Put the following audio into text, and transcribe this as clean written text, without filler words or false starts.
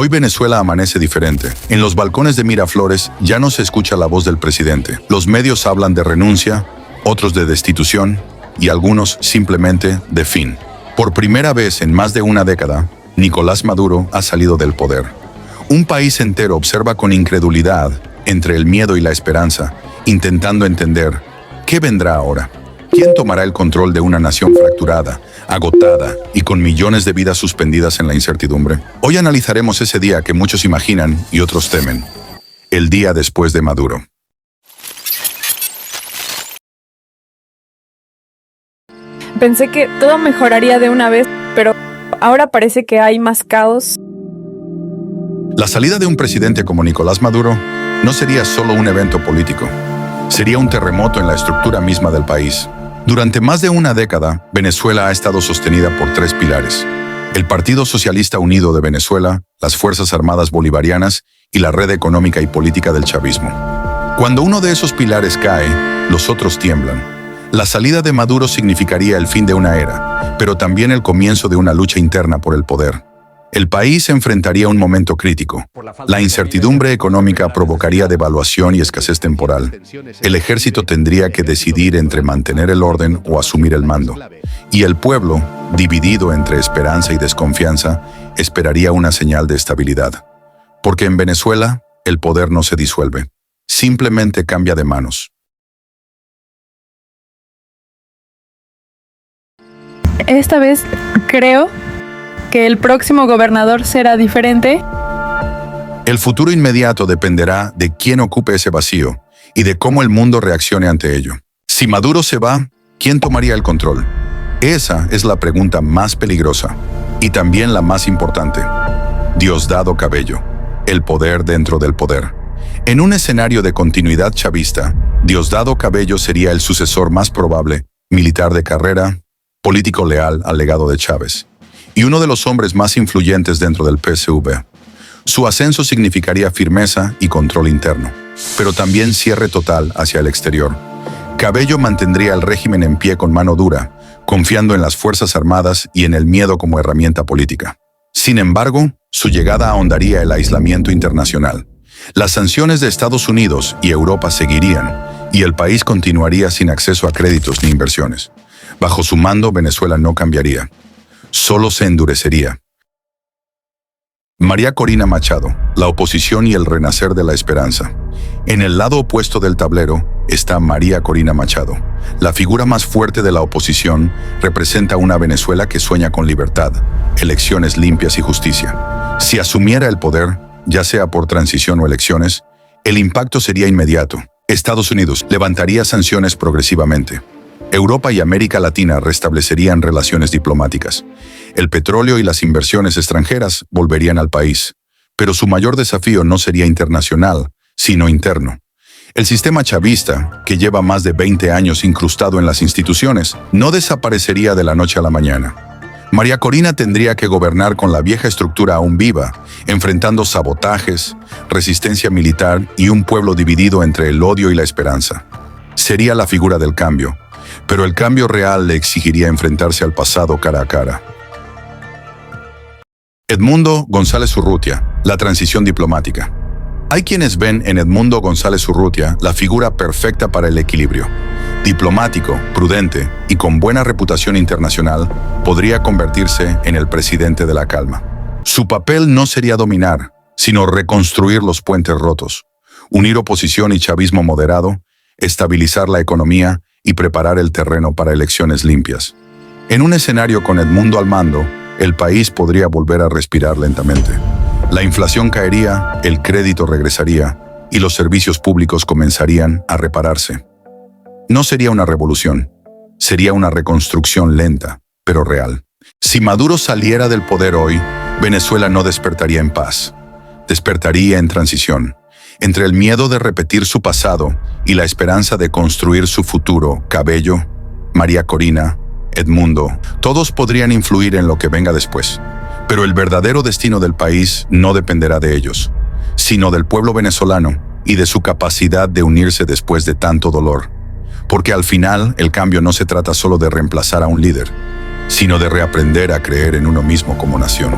Hoy Venezuela amanece diferente. En los balcones de Miraflores ya no se escucha la voz del presidente. Los medios hablan de renuncia, otros de destitución y algunos simplemente de fin. Por primera vez en más de una década, Nicolás Maduro ha salido del poder. Un país entero observa con incredulidad, entre el miedo y la esperanza, intentando entender ¿qué vendrá ahora? ¿Quién tomará el control de una nación fracturada, agotada y con millones de vidas suspendidas en la incertidumbre? Hoy analizaremos ese día que muchos imaginan y otros temen. El día después de Maduro. Pensé que todo mejoraría de una vez, pero ahora parece que hay más caos. La salida de un presidente como Nicolás Maduro no sería solo un evento político. Sería un terremoto en la estructura misma del país. Durante más de una década, Venezuela ha estado sostenida por tres pilares: el Partido Socialista Unido de Venezuela, las Fuerzas Armadas Bolivarianas y la red económica y política del chavismo. Cuando uno de esos pilares cae, los otros tiemblan. La salida de Maduro significaría el fin de una era, pero también el comienzo de una lucha interna por el poder. El país enfrentaría un momento crítico. La incertidumbre económica provocaría devaluación y escasez temporal. El ejército tendría que decidir entre mantener el orden o asumir el mando. Y el pueblo, dividido entre esperanza y desconfianza, esperaría una señal de estabilidad. Porque en Venezuela, el poder no se disuelve. Simplemente cambia de manos. Esta vez creo que el próximo gobernador será diferente. El futuro inmediato dependerá de quién ocupe ese vacío y de cómo el mundo reaccione ante ello. Si Maduro se va, ¿quién tomaría el control? Esa es la pregunta más peligrosa y también la más importante. Diosdado Cabello, el poder dentro del poder. En un escenario de continuidad chavista, Diosdado Cabello sería el sucesor más probable, militar de carrera, político leal al legado de Chávez, y uno de los hombres más influyentes dentro del PSUV. Su ascenso significaría firmeza y control interno, pero también cierre total hacia el exterior. Cabello mantendría el régimen en pie con mano dura, confiando en las Fuerzas Armadas y en el miedo como herramienta política. Sin embargo, su llegada ahondaría el aislamiento internacional. Las sanciones de Estados Unidos y Europa seguirían, y el país continuaría sin acceso a créditos ni inversiones. Bajo su mando, Venezuela no cambiaría. Solo se endurecería. María Corina Machado, la oposición y el renacer de la esperanza. En el lado opuesto del tablero está María Corina Machado. La figura más fuerte de la oposición representa una Venezuela que sueña con libertad, elecciones limpias y justicia. Si asumiera el poder, ya sea por transición o elecciones, el impacto sería inmediato. Estados Unidos levantaría sanciones progresivamente. Europa y América Latina restablecerían relaciones diplomáticas. El petróleo y las inversiones extranjeras volverían al país. Pero su mayor desafío no sería internacional, sino interno. El sistema chavista, que lleva más de 20 años incrustado en las instituciones, no desaparecería de la noche a la mañana. María Corina tendría que gobernar con la vieja estructura aún viva, enfrentando sabotajes, resistencia militar y un pueblo dividido entre el odio y la esperanza. Sería la figura del cambio, pero el cambio real le exigiría enfrentarse al pasado cara a cara. Edmundo González Urrutia, la transición diplomática. Hay quienes ven en Edmundo González Urrutia la figura perfecta para el equilibrio. Diplomático, prudente y con buena reputación internacional, podría convertirse en el presidente de la calma. Su papel no sería dominar, sino reconstruir los puentes rotos, unir oposición y chavismo moderado, estabilizar la economía y preparar el terreno para elecciones limpias. En un escenario con Edmundo al mando, el país podría volver a respirar lentamente. La inflación caería, el crédito regresaría y los servicios públicos comenzarían a repararse. No sería una revolución, sería una reconstrucción lenta, pero real. Si Maduro saliera del poder hoy, Venezuela no despertaría en paz. Despertaría en transición. Entre el miedo de repetir su pasado y la esperanza de construir su futuro, Cabello, María Corina, Edmundo, todos podrían influir en lo que venga después. Pero el verdadero destino del país no dependerá de ellos, sino del pueblo venezolano y de su capacidad de unirse después de tanto dolor. Porque al final, el cambio no se trata solo de reemplazar a un líder, sino de reaprender a creer en uno mismo como nación.